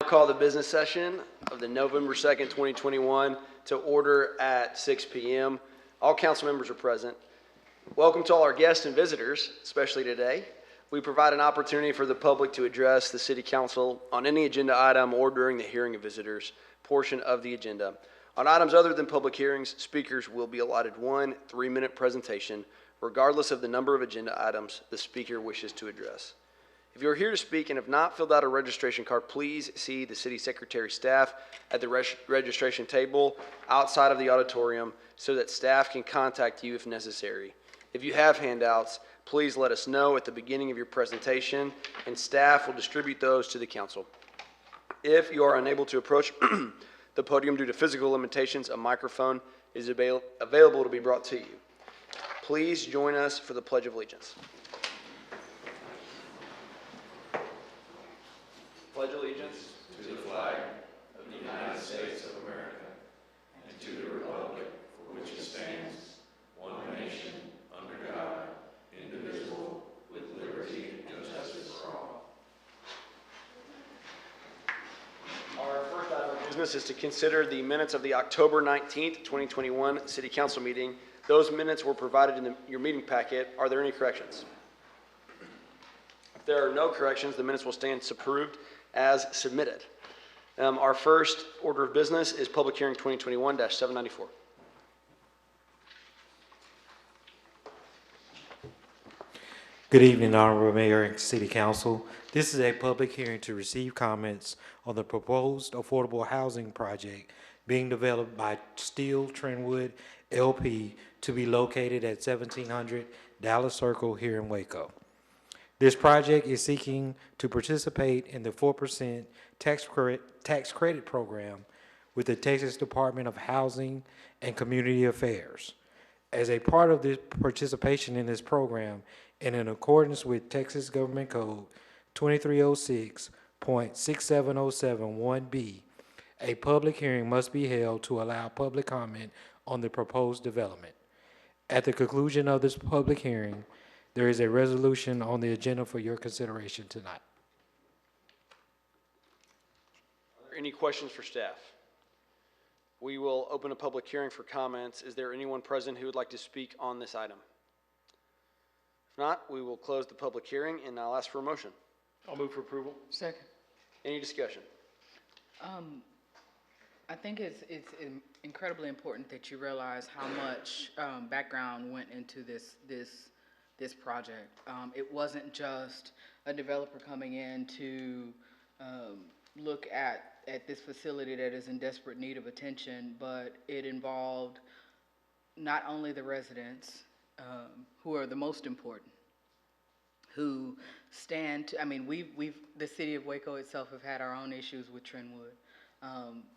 call the business session of the November 2nd, 2021 to order at 6 p.m. All council members are present. Welcome to all our guests and visitors, especially today. We provide an opportunity for the public to address the City Council on any agenda item or during the hearing of visitors portion of the agenda. On items other than public hearings, speakers will be allotted 1 3-minute presentation, regardless of the number of agenda items the speaker wishes to address. If you are here to speak and have not filled out a registration card, please see the City Secretary staff at the registration table outside of the auditorium so that staff can contact you if necessary. If you have handouts, please let us know at the beginning of your presentation, and staff will distribute those to the council. If you are unable to approach the podium due to physical limitations, a microphone is available to be brought to you. Please join us for the Pledge of Allegiance. Pledge allegiance to the flag of the United States of America and to the republic for which it stands, one nation, under God, indivisible, with liberty and justice for all. Our first item of business is to consider the minutes of the October 19th, 2021 City Council meeting. Those minutes were provided in your meeting packet. Are there any corrections? If there are no corrections, the minutes will stand approved as submitted. Our first order of business is public hearing 2021-794. Good evening, Honorable Mayor and City Council. This is a public hearing to receive comments on the proposed affordable housing project being developed by Steel Trentwood LP to be located at 1700 Dallas Circle here in Waco. This project is seeking to participate in the 4% tax credit program with the Texas Department of Housing and Community Affairs. As a part of this participation in this program, and in accordance with Texas Government Code 2306.67071B, a public hearing must be held to allow public comment on the proposed development. At the conclusion of this public hearing, there is a resolution on the agenda for your consideration tonight. Are there any questions for staff? We will open a public hearing for comments. Is there anyone present who would like to speak on this item? If not, we will close the public hearing and I'll ask for a motion. I'll move for approval. Second. Any discussion? I think it's incredibly important that you realize how much background went into this project. It wasn't just a developer coming in to look at this facility that is in desperate need of attention, but it involved not only the residents, who are the most important, who stand to, I mean, the city of Waco itself have had our own issues with Trentwood,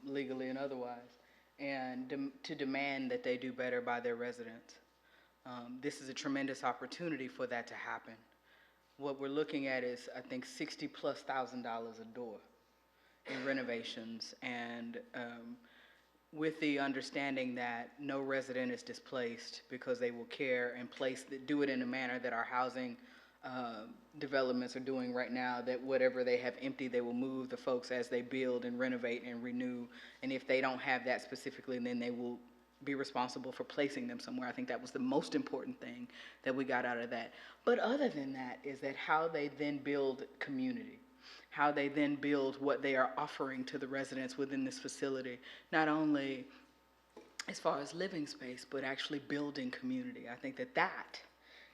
legally and otherwise, and to demand that they do better by their residents. This is a tremendous opportunity for that to happen. What we're looking at is, I think, $60,000+ a door in renovations, and with the understanding that no resident is displaced because they will care and do it in a manner that our housing developments are doing right now, that whatever they have empty, they will move the folks as they build and renovate and renew. And if they don't have that specifically, then they will be responsible for placing them somewhere. I think that was the most important thing that we got out of that. But other than that is that how they then build community, how they then build what they are offering to the residents within this facility, not only as far as living space, but actually building community. I think that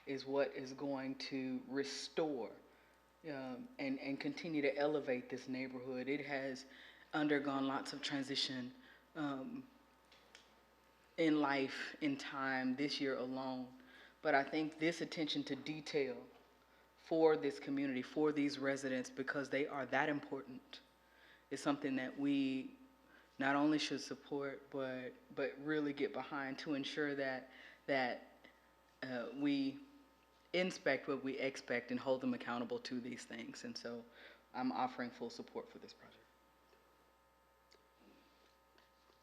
is what is going to restore and continue to elevate this neighborhood. It has undergone lots of transition in life, in time, this year alone. But I think this attention to detail for this community, for these residents, because they are that important, is something that we not only should support, but really get behind to ensure that we inspect what we expect and hold them accountable to these things. And so I'm offering full support for this project.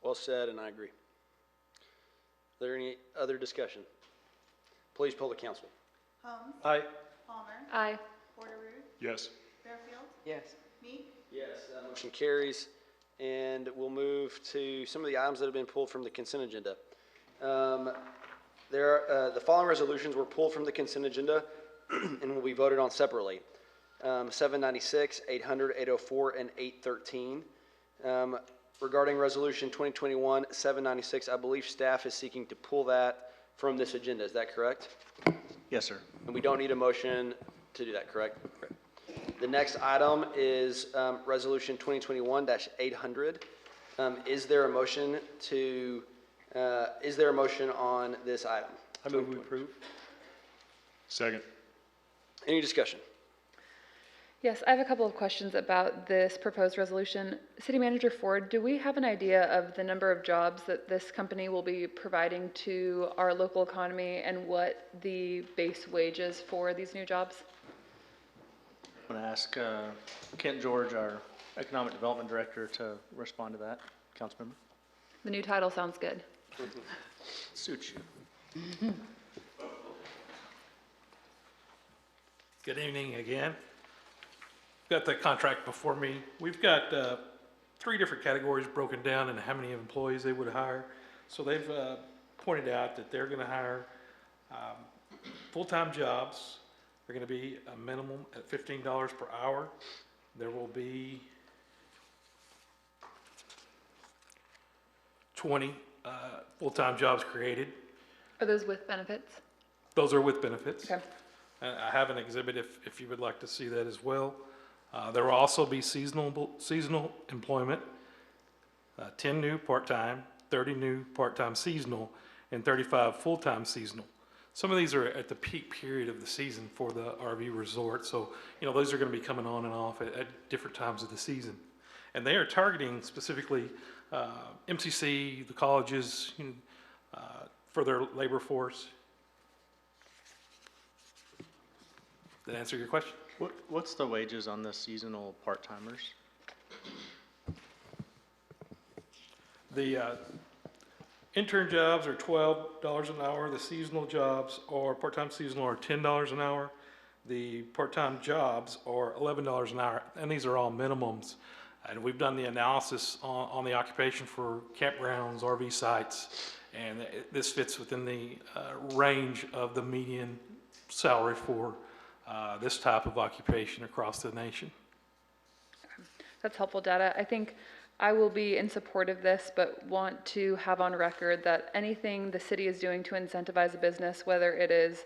Well said, and I agree. Is there any other discussion? Please poll the council. Holmes. Aye. Palmer. Aye. Porteroo. Yes. Fairfield. Yes. Meek. Yes, that motion carries. And we'll move to some of the items that have been pulled from the consent agenda. The following resolutions were pulled from the consent agenda and will be voted on separately. 796, 800, 804, and 813. Regarding Resolution 2021-796, I believe staff is seeking to pull that from this agenda. Is that correct? Yes, sir. And we don't need a motion to do that, correct? Correct. The next item is Resolution 2021-800. Is there a motion on this item? I move we approve. Second. Any discussion? Yes, I have a couple of questions about this proposed resolution. City Manager Ford, do we have an idea of the number of jobs that this company will be providing to our local economy and what the base wage is for these new jobs? I'm going to ask Kent George, our Economic Development Director, to respond to that. Councilmember? The new title sounds good. Suits you. Good evening again. Got the contract before me. We've got 3 different categories broken down and how many employees they would hire. So they've pointed out that they're going to hire full-time jobs. They're going to be a minimum at $15 per hour. There will be 20 full-time jobs created. Are those with benefits? Those are with benefits. Okay. I have an exhibit if you would like to see that as well. There will also be seasonal employment, 10 new part-time, 30 new part-time seasonal, and 35 full-time seasonal. Some of these are at the peak period of the season for the RV resort, so those are going to be coming on and off at different times of the season. And they are targeting specifically MCC, the colleges, for their labor force. Did that answer your question? What's the wages on the seasonal part-timers? The intern jobs are $12 an hour. The seasonal jobs or part-time seasonal are $10 an hour. The part-time jobs are $11 an hour, and these are all minimums. And we've done the analysis on the occupation for campgrounds, RV sites, and this fits within the range of the median salary for this type of occupation across the nation. That's helpful data. I think I will be in support of this, but want to have on record that anything the city is doing to incentivize a business, whether it is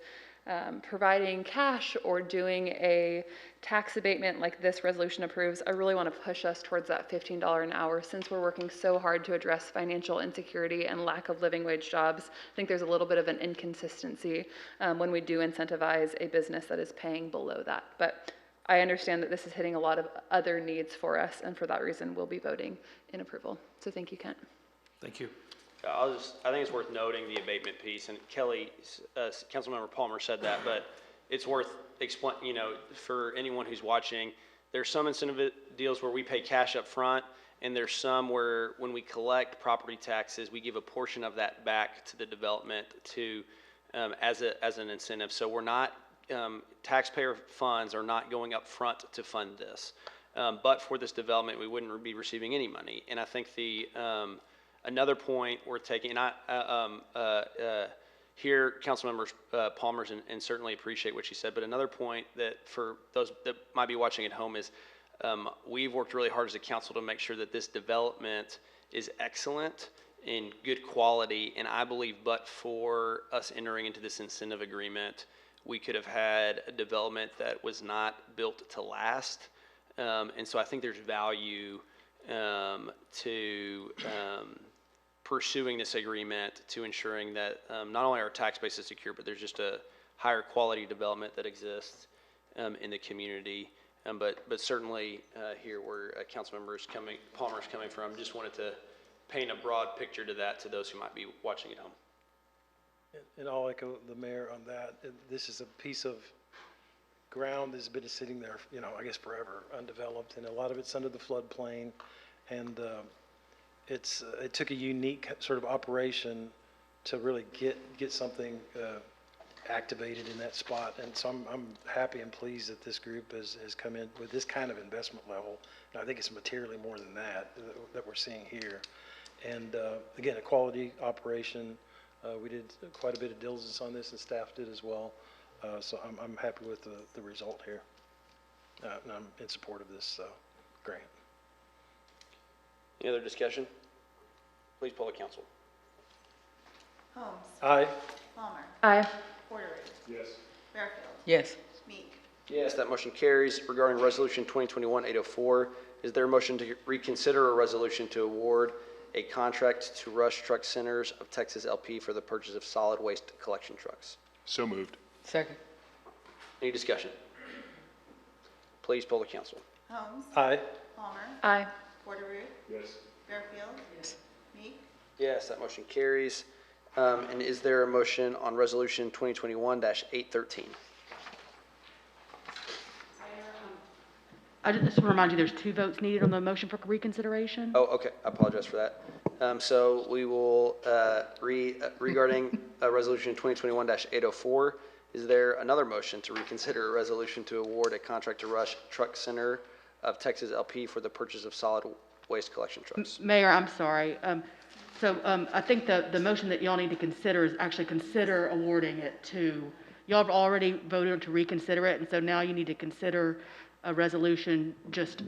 providing cash or doing a tax abatement like this resolution approves, I really want to push us towards that $15 an hour since we're working so hard to address financial insecurity and lack of living wage jobs. I think there's a little bit of an inconsistency when we do incentivize a business that is paying below that. But I understand that this is hitting a lot of other needs for us, and for that reason, we'll be voting in approval. So thank you, Kent. Thank you. I think it's worth noting the abatement piece, and Kelly, Councilmember Palmer said that, but it's worth explaining, for anyone who's watching, there's some incentive deals where we pay cash up front, and there's some where when we collect property taxes, we give a portion of that back to the development as an incentive. So we're not, taxpayer funds are not going up front to fund this. But for this development, we wouldn't be receiving any money. And I think another point worth taking, and I hear Councilmember Palmer's and certainly appreciate what she said, but another point that for those that might be watching at home is we've worked really hard as a council to make sure that this development is excellent in good quality, and I believe but for us entering into this incentive agreement, we could have had a development that was not built to last. And so I think there's value to pursuing this agreement to ensuring that not only our tax base is secure, but there's just a higher quality development that exists in the community. But certainly here where Palmer's coming from, just wanted to paint a broad picture to that to those who might be watching at home. And I'll echo the mayor on that. This is a piece of ground that's been sitting there, I guess forever, undeveloped, and a lot of it's under the floodplain. And it took a unique sort of operation to really get something activated in that spot. And so I'm happy and pleased that this group has come in with this kind of investment level. And I think it's materially more than that we're seeing here. And again, a quality operation. We did quite a bit of diligence on this, and staff did as well. So I'm happy with the result here. And I'm in support of this grant. Any other discussion? Please poll the council. Holmes. Aye. Palmer. Aye. Porterage. Yes. Fairfield. Yes. Meek. Yes, that motion carries. Regarding Resolution 2021-804, is there a motion to reconsider a resolution to award a contract to Rush Truck Centers of Texas LP for the purchase of solid waste collection trucks? So moved. Second. Any discussion? Please poll the council. Holmes. Aye. Palmer. Aye. Porterage. Yes. Fairfield. Yes. Meek. Yes, that motion carries. And is there a motion on Resolution 2021-813? I just want to remind you, there's 2 votes needed on the motion for reconsideration. Oh, okay, I apologize for that. So we will, regarding Resolution 2021-804, is there another motion to reconsider a resolution to award a contract to Rush Truck Center of Texas LP for the purchase of solid waste collection trucks? Mayor, I'm sorry. I think the motion that y'all need to consider is actually consider awarding it to, y'all have already voted to reconsider it, and so now you need to consider a resolution just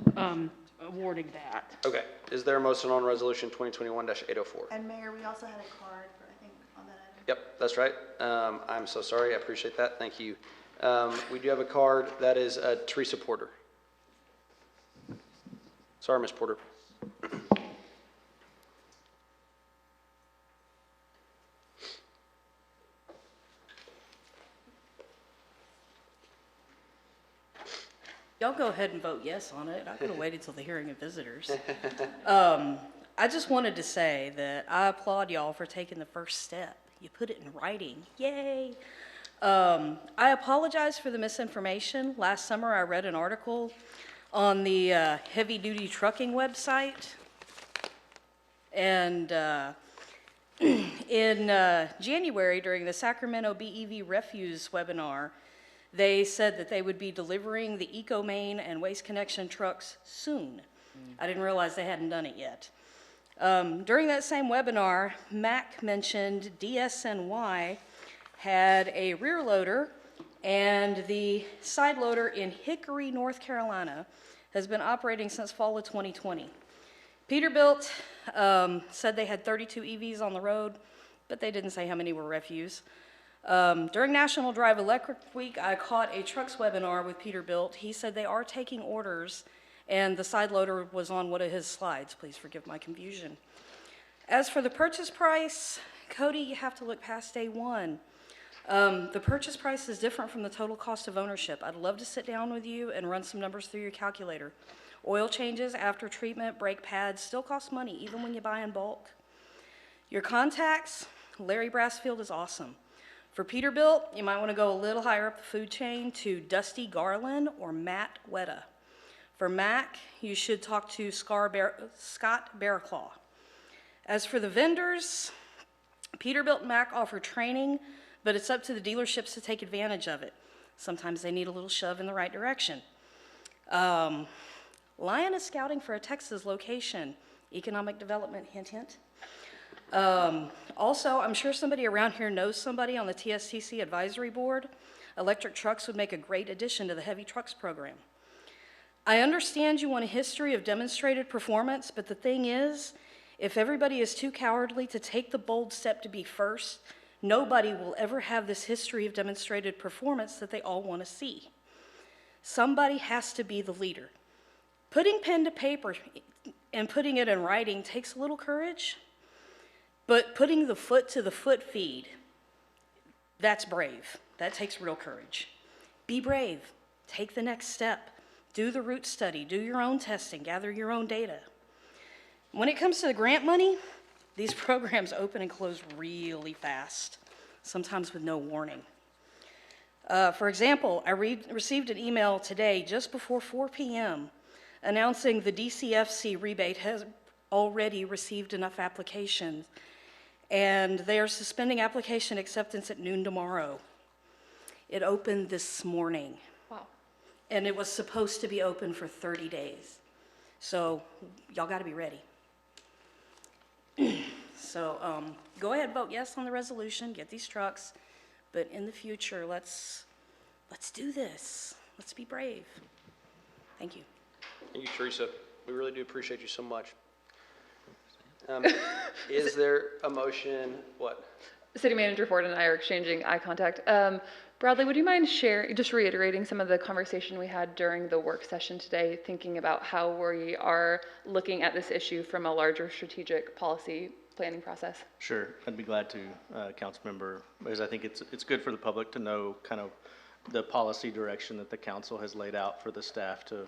awarding that. Okay, is there a motion on Resolution 2021-804? And Mayor, we also had a card for, I think, on that item. Yep, that's right. I'm so sorry, I appreciate that, thank you. We do have a card, that is Teresa Porter. Sorry, Ms. Porter. Y'all go ahead and vote yes on it. I could have waited till the hearing of visitors. I just wanted to say that I applaud y'all for taking the first step. You put it in writing. Yay! I apologize for the misinformation. Last summer, I read an article on the heavy-duty trucking website. And in January, during the Sacramento BEV Refuse webinar, they said that they would be delivering the EcoMain and Waste Connection trucks soon. I didn't realize they hadn't done it yet. During that same webinar, Mac mentioned DSNY had a rear loader, and the side loader in Hickory, North Carolina, has been operating since fall of 2020. Peterbilt said they had 32 EVs on the road, but they didn't say how many were refuse. During National Drive Electric Week, I caught a trucks webinar with Peterbilt. He said they are taking orders, and the side loader was on one of his slides. Please forgive my confusion. As for the purchase price, Cody, you have to look past day one. The purchase price is different from the total cost of ownership. I'd love to sit down with you and run some numbers through your calculator. Oil changes, after treatment, brake pads still cost money, even when you buy in bulk. Your contacts, Larry Brassfield is awesome. For Peterbilt, you might want to go a little higher up the food chain to Dusty Garland or Matt Wetta. For Mac, you should talk to Scott Bearclaw. As for the vendors, Peterbilt and Mac offer training, but it's up to the dealerships to take advantage of it. Sometimes they need a little shove in the right direction. Lion is scouting for a Texas location. Economic development, hint, hint. Also, I'm sure somebody around here knows somebody on the TSTC advisory board. Electric trucks would make a great addition to the heavy trucks program. I understand you want a history of demonstrated performance, but the thing is, if everybody is too cowardly to take the bold step to be first, nobody will ever have this history of demonstrated performance that they all want to see. Somebody has to be the leader. Putting pen to paper and putting it in writing takes a little courage. But putting the foot to the foot feed, that's brave. That takes real courage. Be brave. Take the next step. Do the root study. Do your own testing. Gather your own data. When it comes to the grant money, these programs open and close really fast, sometimes with no warning. For example, I received an email today just before 4 p.m. announcing the DCFC rebate has already received enough applications, and they are suspending application acceptance at noon tomorrow. It opened this morning, Wow. and it was supposed to be open for 30 days. So y'all got to be ready. So go ahead, vote yes on the resolution, get these trucks, but in the future, let's do this. Let's be brave. Thank you. Thank you, Teresa. We really do appreciate you so much. Is there a motion, what? City Manager Ford and I are exchanging eye contact. Bradley, would you mind just reiterating some of the conversation we had during the work session today, thinking about how we are looking at this issue from a larger strategic policy planning process? Sure, I'd be glad to, Councilmember, because I think it's good for the public to know kind of the policy direction that the council has laid out for the staff to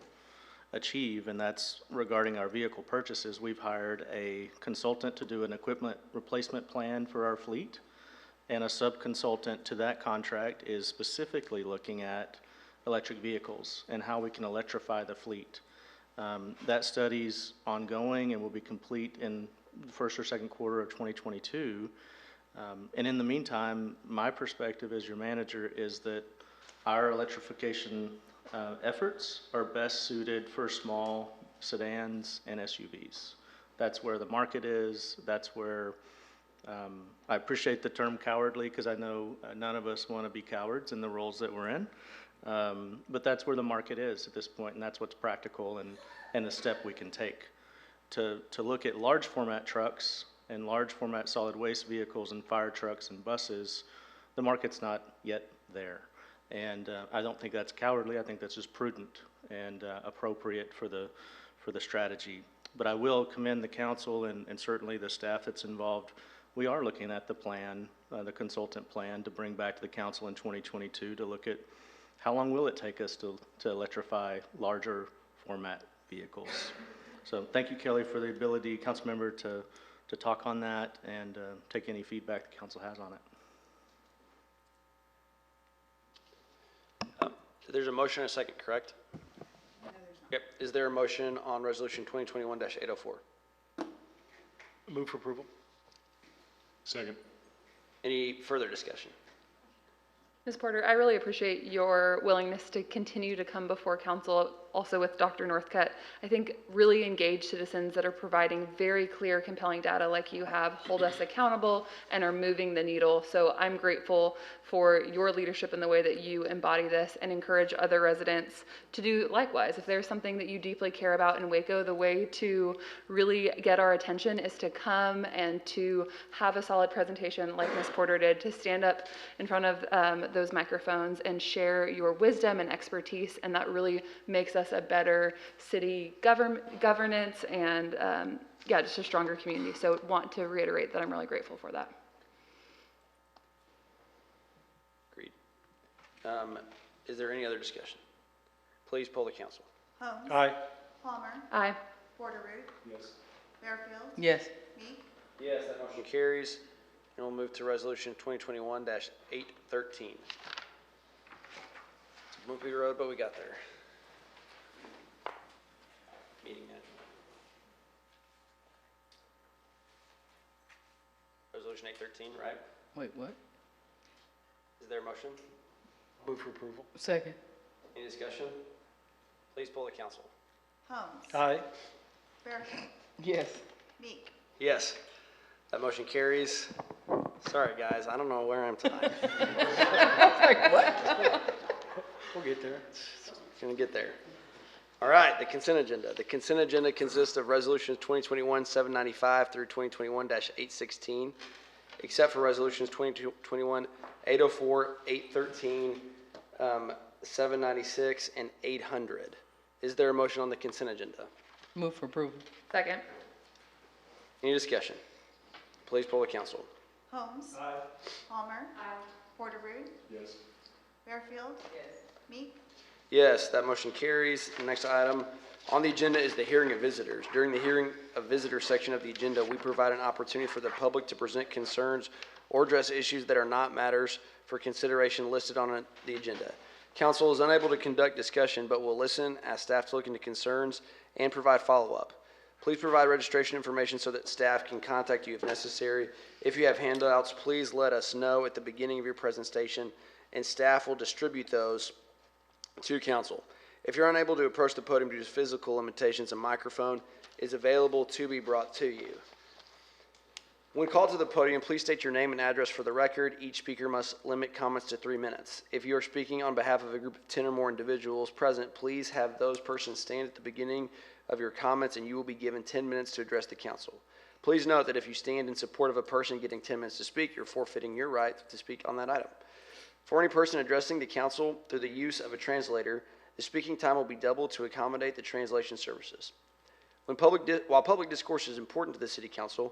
achieve, and that's regarding our vehicle purchases. We've hired a consultant to do an equipment replacement plan for our fleet, and a sub-consultant to that contract is specifically looking at electric vehicles and how we can electrify the fleet. That study's ongoing and will be complete in the first or second quarter of 2022. And in the meantime, my perspective as your manager is that our electrification efforts are best suited for small sedans and SUVs. That's where the market is. That's where I appreciate the term cowardly, because I know none of us want to be cowards in the roles that we're in. But that's where the market is at this point, and that's what's practical and the step we can take. To look at large format trucks and large format solid waste vehicles and fire trucks and buses, the market's not yet there. And I don't think that's cowardly. I think that's just prudent and appropriate for the strategy. But I will commend the council and certainly the staff that's involved. We are looking at the plan, the consultant plan, to bring back to the council in 2022 to look at how long will it take us to electrify larger format vehicles. So thank you, Kelly, for the ability, Councilmember, to talk on that and take any feedback the council has on it. There's a motion and a second, correct? No, there's not. Yep. Is there a motion on resolution 2021-804? Move for approval. Second. Any further discussion? Ms. Porter, I really appreciate your willingness to continue to come before council, also with Dr. Northcutt. I think really engaged citizens that are providing very clear, compelling data like you have hold us accountable and are moving the needle. So I'm grateful for your leadership in the way that you embody this and encourage other residents to do likewise. If there's something that you deeply care about in Waco, the way to really get our attention is to come and to have a solid presentation like Ms. Porter did, to stand up in front of those microphones and share your wisdom and expertise, and that really makes us a better city governance and yeah, just a stronger community. So want to reiterate that I'm really grateful for that. Agreed. Is there any other discussion? Please poll the council. Holmes. Aye. Palmer. Aye. Porterroot. Yes. Fairfield. Yes. Meek. Yes, that motion carries. And we'll move to resolution 2021-813. It's a bumpy road, but we got there. Meeting management. Resolution 813, right? Wait, what? Is there a motion? Move for approval. Second. Any discussion? Please poll the council. Holmes. Aye. Fairfield. Yes. Meek. Yes, that motion carries. Sorry, guys, I don't know where I am tonight. We'll get there. Gonna get there. All right, the consent agenda. The consent agenda consists of resolutions 2021-795 through 2021-816, except for resolutions 2021-804, 813, 796, and 800. Is there a motion on the consent agenda? Move for approval. Second. Any discussion? Please poll the council. Holmes. Aye. Palmer. Aye. Porterroot. Yes. Fairfield. Yes. Meek. Yes, that motion carries. The next item on the agenda is the hearing of visitors. During the hearing of visitors section of the agenda, we provide an opportunity for the public to present concerns or address issues that are not matters for consideration listed on the agenda. Council is unable to conduct discussion, but will listen, ask staff to look into concerns, and provide follow-up. Please provide registration information so that staff can contact you if necessary. If you have handouts, please let us know at the beginning of your presentation, and staff will distribute those to council. If you're unable to approach the podium due to physical limitations, a microphone is available to be brought to you. When called to the podium, please state your name and address for the record. Each speaker must limit comments to 3 minutes. If you are speaking on behalf of a group of 10 or more individuals present, please have those persons stand at the beginning of your comments and you will be given 10 minutes to address the council. Please note that if you stand in support of a person getting 10 minutes to speak, you're forfeiting your right to speak on that item. For any person addressing the council through the use of a translator, the speaking time will be doubled to accommodate the translation services. While public discourse is important to the City Council,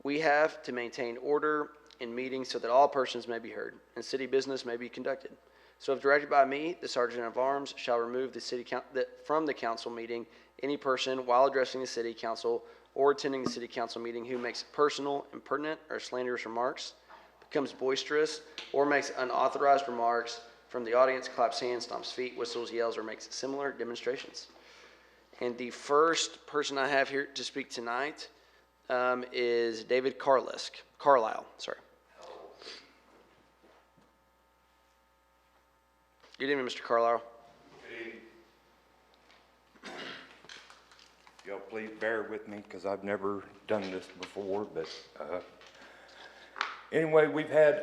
we have to maintain order in meetings so that all persons may be heard and city business may be conducted. So if directed by me, the Sergeant of Arms shall remove from the council meeting any person while addressing the City Council or attending the City Council meeting who makes personal, impertinent, or slanderous remarks, becomes boisterous, or makes unauthorized remarks from the audience, claps hands, stomps feet, whistles, yells, or makes similar demonstrations. And the first person I have here to speak tonight is David Carlisle. Sorry. Good evening, Mr. Carlisle. Y'all please bear with me because I've never done this before, but anyway, we've had,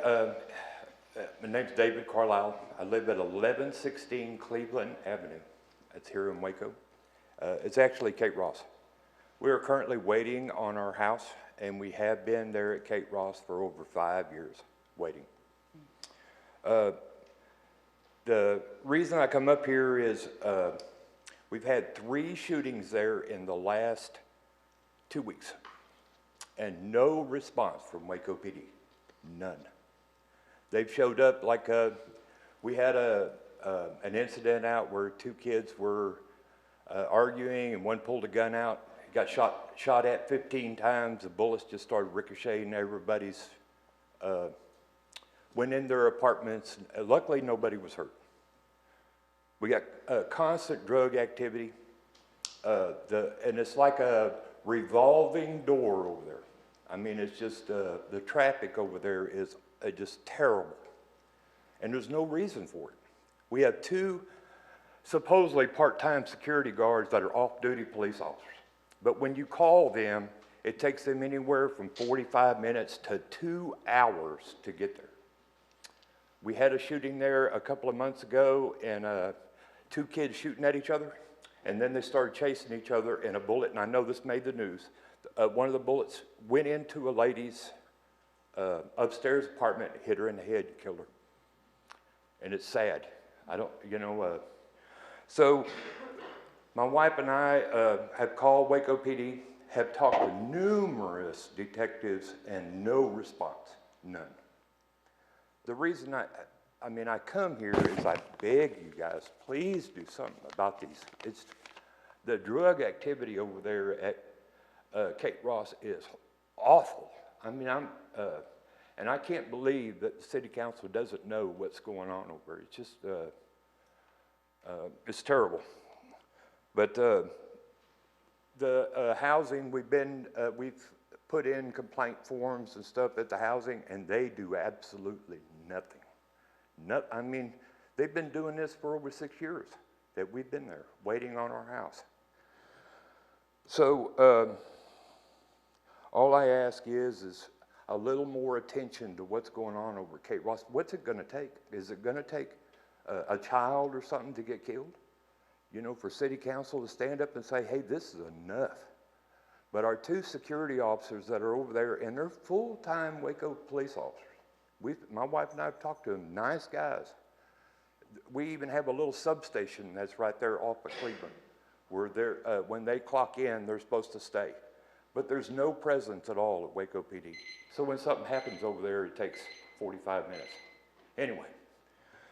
my name's David Carlisle. I live at 1116 Cleveland Avenue. That's here in Waco. It's actually Kate Ross. We are currently waiting on our house, and we have been there at Kate Ross for over 5 years waiting. The reason I come up here is we've had 3 shootings there in the last 2 weeks, and no response from Waco PD, none. They've showed up like we had an incident out where 2 kids were arguing, and one pulled a gun out. Got shot at 15 times. The bullets just started ricocheting. Everybody's went in their apartments. Luckily, nobody was hurt. We got constant drug activity, and it's like a revolving door over there. I mean, it's just the traffic over there is just terrible, and there's no reason for it. We have 2 supposedly part-time security guards that are off-duty police officers. But when you call them, it takes them anywhere from 45 minutes to 2 hours to get there. We had a shooting there a couple of months ago, and 2 kids shooting at each other, and then they started chasing each other, and a bullet, and I know this made the news, one of the bullets went into a lady's upstairs apartment, hit her in the head, and killed her. And it's sad. I don't, so my wife and I have called Waco PD, have talked to numerous detectives, and no response, none. The reason I come here is I beg you guys, please do something about these. It's the drug activity over there at Kate Ross is awful. I mean, and I can't believe that the City Council doesn't know what's going on over there. It's just, it's terrible. But the housing, we've put in complaint forms and stuff at the housing, and they do absolutely nothing. I mean, they've been doing this for over 6 years that we've been there waiting on our house. So all I ask is a little more attention to what's going on over at Kate Ross. What's it going to take? Is it going to take a child or something to get killed? For City Council to stand up and say, hey, this is enough. But our 2 security officers that are over there, and they're full-time Waco police officers. My wife and I have talked to them, nice guys. We even have a little substation that's right there off of Cleveland, where when they clock in, they're supposed to stay. But there's no presence at all at Waco PD. So when something happens over there, it takes 45 minutes. Anyway,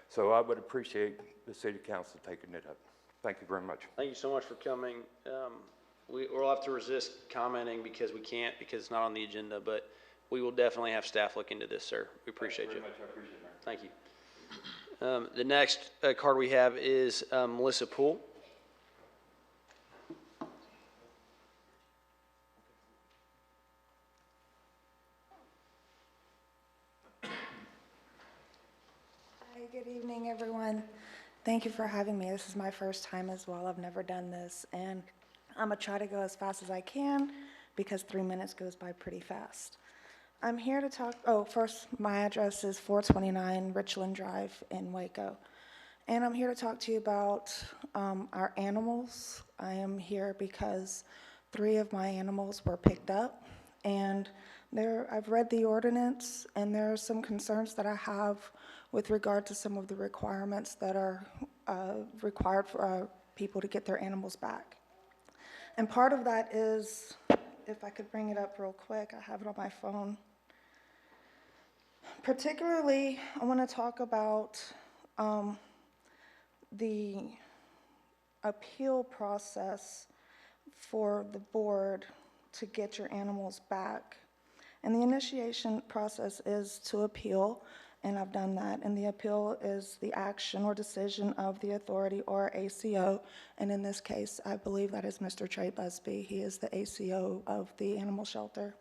so I would appreciate the City Council taking it up. Thank you very much. Thank you so much for coming. We'll have to resist commenting because it's not on the agenda, but we will definitely have staff look into this, sir. We appreciate you. Thank you very much. I appreciate it. Thank you. The next card we have is Melissa Poole. I good evening, everyone. Thank you for having me. This is my first time as well. I've never done this, and I'm gonna try to go as fast as I can because 3 minutes goes by pretty fast. I'm here to talk, first, my address is 429 Richland Drive in Waco. And I'm here to talk to you about our animals. I am here because 3 of my animals were picked up, and I've read the ordinance, and there are some concerns that I have with regard to some of the requirements that are required for people to get their animals back. And part of that is, if I could bring it up real quick, I have it on my phone. Particularly, I want to talk about the appeal process for the board to get your animals back. And the initiation process is to appeal, and I've done that. And the appeal is the action or decision of the authority or ACO. And in this case, I believe that is Mr. Trey Busby. He is the ACO of the animal shelter.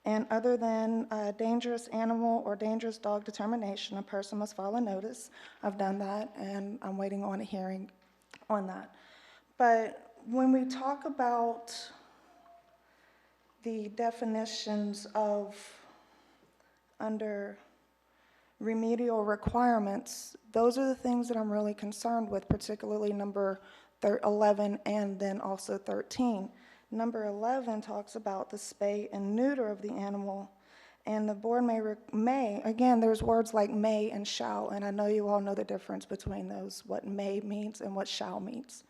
And other than a dangerous animal or dangerous dog determination, a person must file a notice. I've done that, and I'm waiting on a hearing on that. But when we talk about the definitions of under remedial requirements, those are the things that I'm really concerned with, particularly number 11 and then also 13. Number 11 talks about the spay and neuter of the animal, and the board may, again, there's words like may and shall, and I know you all know the difference between those, what may means and what shall means.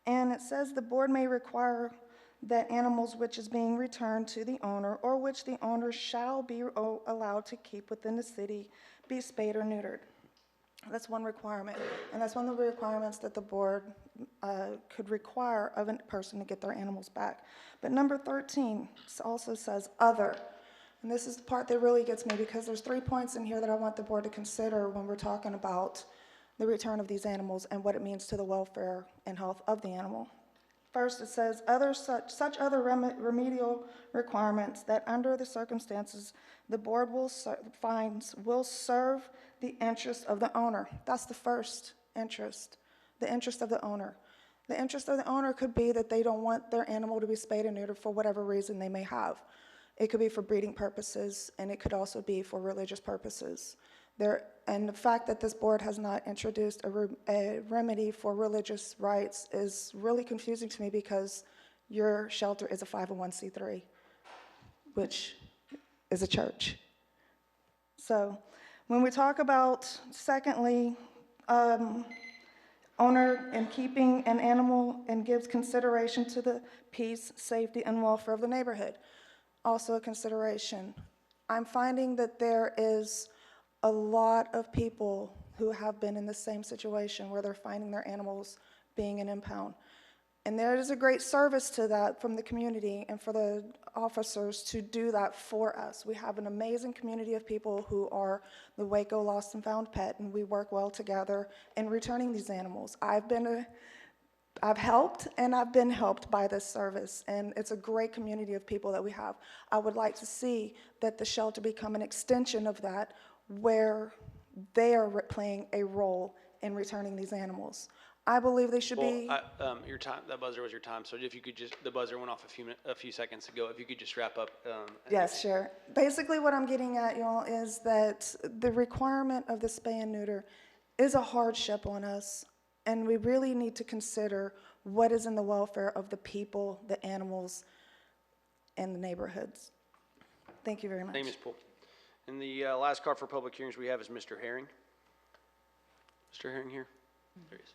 And it says the board may require that animals which is being returned to the owner or which the owner shall be allowed to keep within the city be spayed or neutered. That's one requirement, and that's one of the requirements that the board could require of a person to get their animals back. But number 13 also says other, and this is the part that really gets me because there's 3 points in here that I want the board to consider when we're talking about the return of these animals and what it means to the welfare and health of the animal. First, it says such other remedial requirements that under the circumstances the board will serve the interest of the owner. That's the first interest, the interest of the owner. The interest of the owner could be that they don't want their animal to be spayed and neutered for whatever reason they may have. It could be for breeding purposes, and it could also be for religious purposes. And the fact that this board has not introduced a remedy for religious rights is really confusing to me because your shelter is a 501c3, which is a church. So when we talk about, secondly, owner and keeping an animal and gives consideration to the peace, safety, and welfare of the neighborhood, also a consideration. I'm finding that there is a lot of people who have been in the same situation where they're finding their animals being an impound. And there is a great service to that from the community and for the officers to do that for us. We have an amazing community of people who are the Waco Lost and Found Pet, and we work well together in returning these animals. I've helped, and I've been helped by this service, and it's a great community of people that we have. I would like to see that the shelter become an extension of that, where they are playing a role in returning these animals. I believe they should be. Your time, that buzzer was your time, so if you could just, the buzzer went off a few seconds ago, if you could just wrap up. Yes, sure. Basically what I'm getting at, y'all, is that the requirement of the spay and neuter is a hardship on us, and we really need to consider what is in the welfare of the people, the animals, and the neighborhoods. Thank you very much. Thank you, Ms. Poole. And the last card for public hearings we have is Mr. Herring. Mr. Herring here? There he is.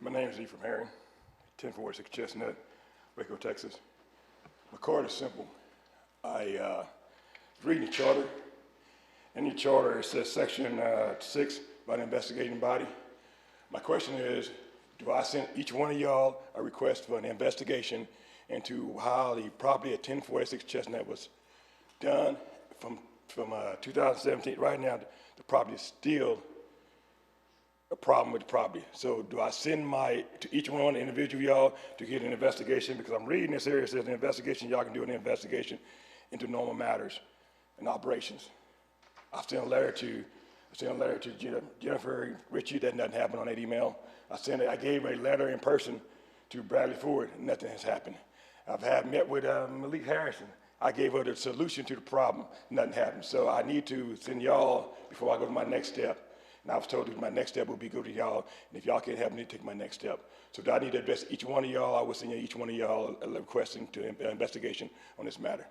My name is Ephraim Herring, 1046 Chestnut, Waco, Texas. My card is simple. I was reading the charter. In the charter, it says section 6 about the investigating body. My question is, do I send each one of y'all a request for an investigation into how the property at 1046 Chestnut was done from 2017. Right now, the property is still a problem with the property. So do I send to each one individual y'all to get an investigation? Because I'm reading this area, it says an investigation, y'all can do an investigation into normal matters and operations. I sent a letter to Jennifer Ritchie, that nothing happened on that email. I gave a letter in person to Bradley Ford, nothing has happened. I've met with Malik Harrison. I gave her the solution to the problem, nothing happened. So I need to send y'all before I go to my next step. And I was told that my next step would be go to y'all, and if y'all can't help me, take my next step. So do I need to address each one of y'all? I will send each one of y'all a requesting to investigation on this matter.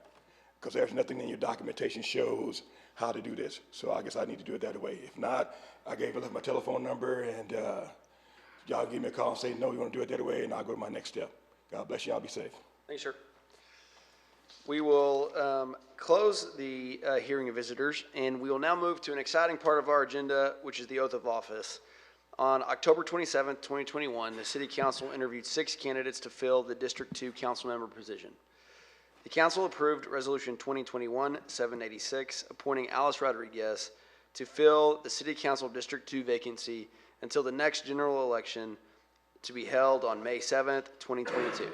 Because there's nothing in your documentation shows how to do this. So I guess I need to do it that way. If not, I left my telephone number, and y'all give me a call and say, no, you want to do it that way, and I'll go to my next step. God bless you. I'll be safe. Thanks, sir. We will close the hearing of visitors, and we will now move to an exciting part of our agenda, which is the oath of office. On October 27th, 2021, the City Council interviewed 6 candidates to fill the District 2 council member position. The council approved Resolution 2021-786, appointing Alice Rodriguez to fill the City Council District 2 vacancy until the next general election to be held on May 7th, 2022.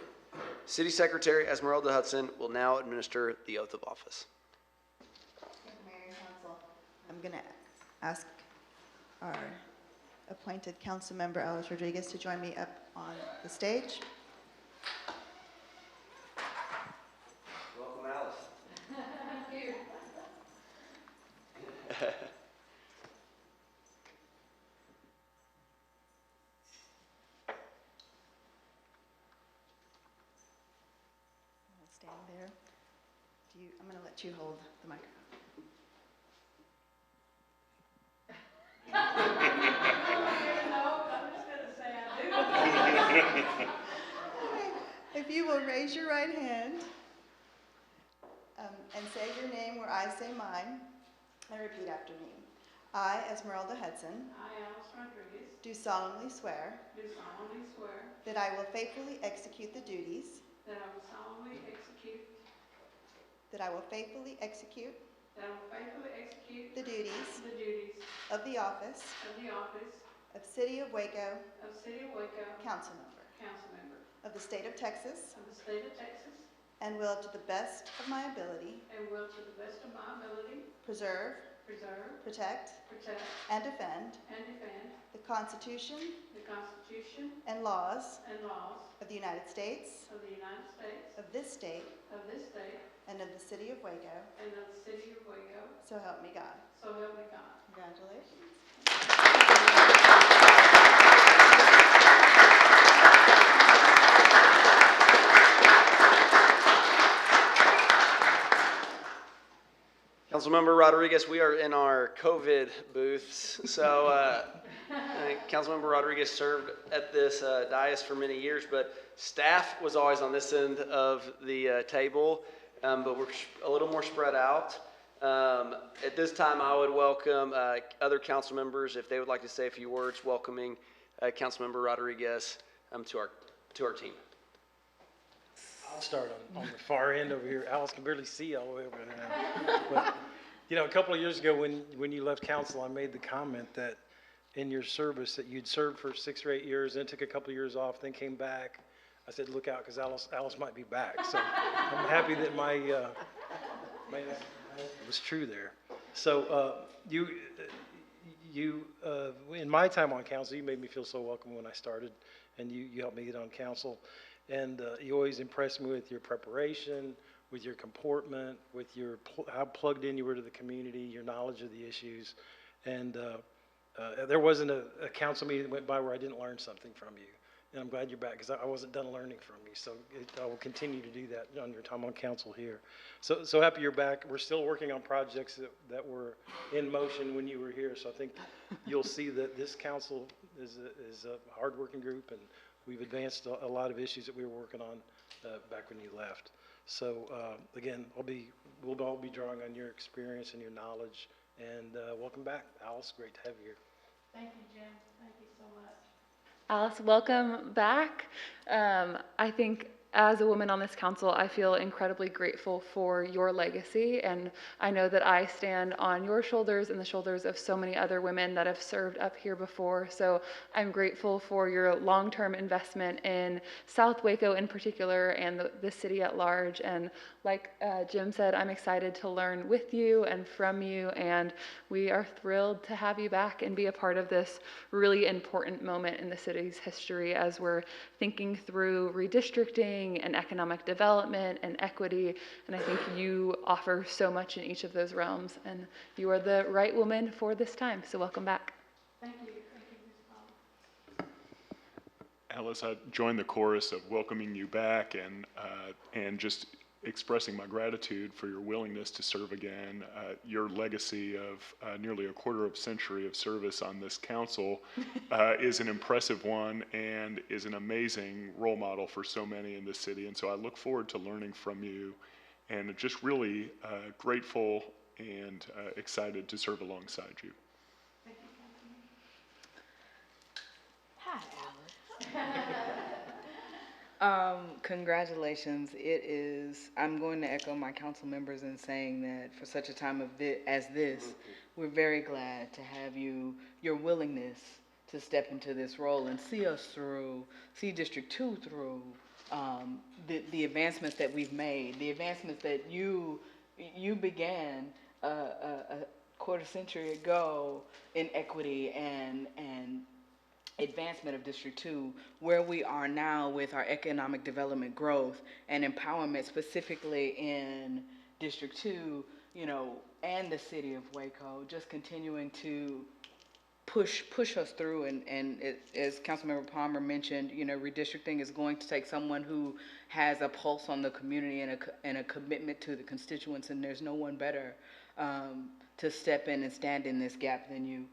City Secretary Esmeralda Hudson will now administer the oath of office. Mayor and Council, I'm going to ask our appointed council member, Alice Rodriguez, to join me up on the stage. Welcome, Alice. Thank you. Stand there. I'm going to let you hold the microphone. If you will raise your right hand and say your name where I say mine, and repeat after me. I, Esmeralda Hudson, I, Alice Rodriguez, do solemnly swear do solemnly swear that I will faithfully execute the duties that I will faithfully execute the duties the duties of the office of City of Waco Council Member of the State of Texas, of the State of Texas, and will to the best of my ability and will to the best of my ability preserve, protect, and defend the Constitution and laws of the United States, of the United States, of this state, and of the City of Waco. and of the City of Waco, So help me God. so help me God. Congratulations. Councilmember Rodriguez, we are in our COVID booths. So Councilmember Rodriguez served at this dais for many years, but staff was always on this end of the table, but we're a little more spread out. At this time, I would welcome other council members if they would like to say a few words welcoming Councilmember Rodriguez to our team. I'll start on the far end over here. Alice can barely see all the way over there now. But, a couple of years ago when you left council, I made the comment that in your service that you'd served for 6 or 8 years, then took a couple of years off, then came back. I said, look out, because Alice might be back. So I'm happy that my was true there. So you in my time on council, you made me feel so welcome when I started, and you helped me get on council. And you always impressed me with your preparation, with your comportment, with how plugged in you were to the community, your knowledge of the issues. And there wasn't a council meeting that went by where I didn't learn something from you. And I'm glad you're back, because I wasn't done learning from you. So I will continue to do that on your time on council here. So happy you're back. We're still working on projects that were in motion when you were here. So I think you'll see that this council is a hardworking group, and we've advanced a lot of issues that we were working on back when you left. So again, we'll all be drawing on your experience and your knowledge. And welcome back, Alice. Great to have you here. Thank you, Jim. Thank you so much. Alice, welcome back. I think as a woman on this council, I feel incredibly grateful for your legacy, and I know that I stand on your shoulders and the shoulders of so many other women that have served up here before. So I'm grateful for your long-term investment in South Waco in particular and the city at large. And like Jim said, I'm excited to learn with you and from you, and we are thrilled to have you back and be a part of this really important moment in the city's history as we're thinking through redistricting and economic development and equity. And I think you offer so much in each of those realms, and you are the right woman for this time. So welcome back. Thank you, Ms. Palmer. Alice, I join the chorus of welcoming you back and just expressing my gratitude for your willingness to serve again. Your legacy of nearly a quarter of a century of service on this council is an impressive one and is an amazing role model for so many in this city. And so I look forward to learning from you, and just really grateful and excited to serve alongside you. Thank you, Councilman. Hi, Alice. Congratulations. I'm going to echo my council members in saying that for such a time as this, we're very glad to have your willingness to step into this role and see us through, see District 2 through, the advancements that we've made, the advancements that you began a quarter century ago in equity and advancement of District 2, where we are now with our economic development growth and empowerment specifically in District 2, and the city of Waco, just continuing to push us through. And as Councilmember Palmer mentioned, redistricting is going to take someone who has a pulse on the community and a commitment to the constituents, and there's no one better to step in and stand in this gap than you.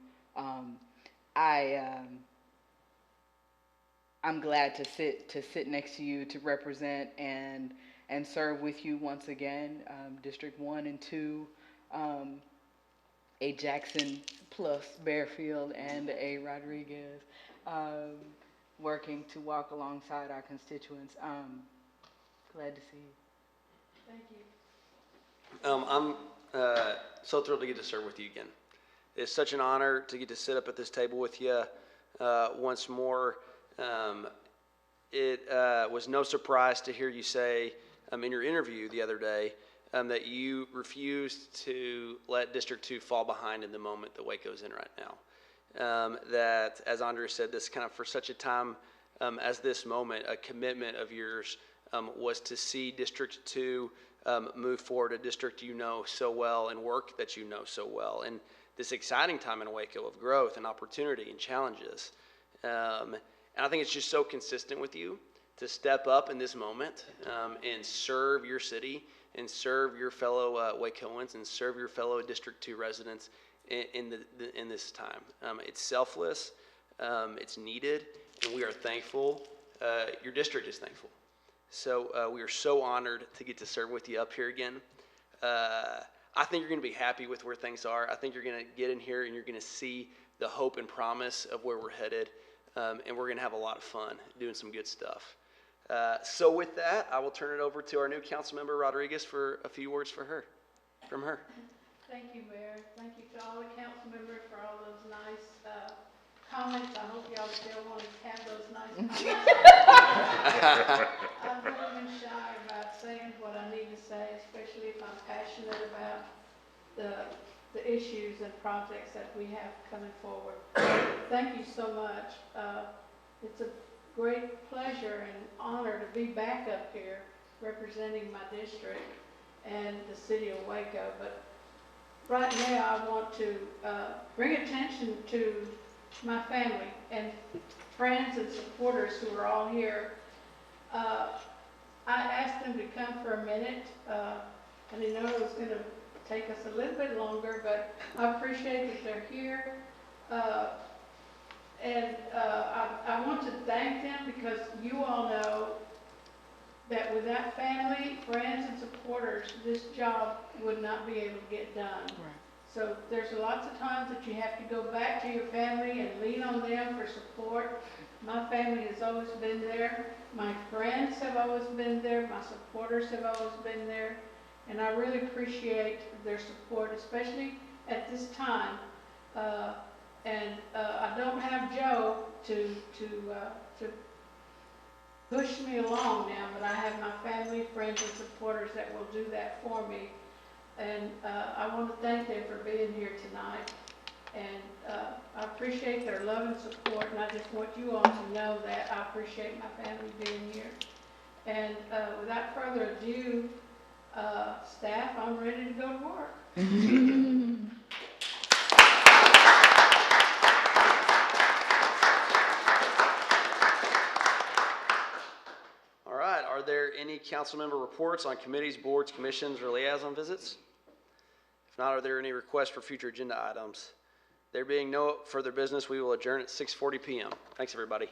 I'm glad to sit next to you, to represent and serve with you once again, District 1 and 2, a Jackson plus Bearfield and a Rodriguez, working to walk alongside our constituents. Glad to see you. Thank you. I'm so thrilled to get to serve with you again. It's such an honor to get to sit up at this table with you once more. It was no surprise to hear you say in your interview the other day that you refused to let District 2 fall behind in the moment that Waco's in right now. That, as Andrea said, this kind of for such a time as this moment, a commitment of yours was to see District 2 move forward, a district you know so well and work that you know so well, and this exciting time in Waco of growth and opportunity and challenges. And I think it's just so consistent with you to step up in this moment and serve your city and serve your fellow Wacoans and serve your fellow District 2 residents in this time. It's selfless, it's needed, and we are thankful. Your district is thankful. So we are so honored to get to serve with you up here again. I think you're going to be happy with where things are. I think you're going to get in here and you're going to see the hope and promise of where we're headed. And we're going to have a lot of fun doing some good stuff. So with that, I will turn it over to our new Councilmember Rodriguez for a few words from her. Thank you, Mayor. Thank you to all the council members for all those nice comments. I hope y'all still want to have those nice comments. I've never been shy about saying what I need to say, especially if I'm passionate about the issues and projects that we have coming forward. Thank you so much. It's a great pleasure and honor to be back up here representing my district and the city of Waco. But right now I want to bring attention to my family and friends and supporters who are all here. I asked them to come for a minute. I didn't know it was going to take us a little bit longer, but I appreciate that they're here. I want to thank them because you all know that without family, friends, and supporters, this job would not be able to get done. Right. So there's lots of times that you have to go back to your family and lean on them for support. My family has always been there. My friends have always been there. My supporters have always been there. And I really appreciate their support, especially at this time. I don't have Joe to push me along now, but I have my family, friends, and supporters that will do that for me. And I want to thank them for being here tonight. And I appreciate their love and support, and I just want you all to know that I appreciate my family being here. And without further ado, staff, I'm ready to go to work. All right, are there any council member reports on committees, boards, commissions, or liaison visits? If not, are there any requests for future agenda items? There being no further business, we will adjourn at 6:40 p.m. Thanks, everybody.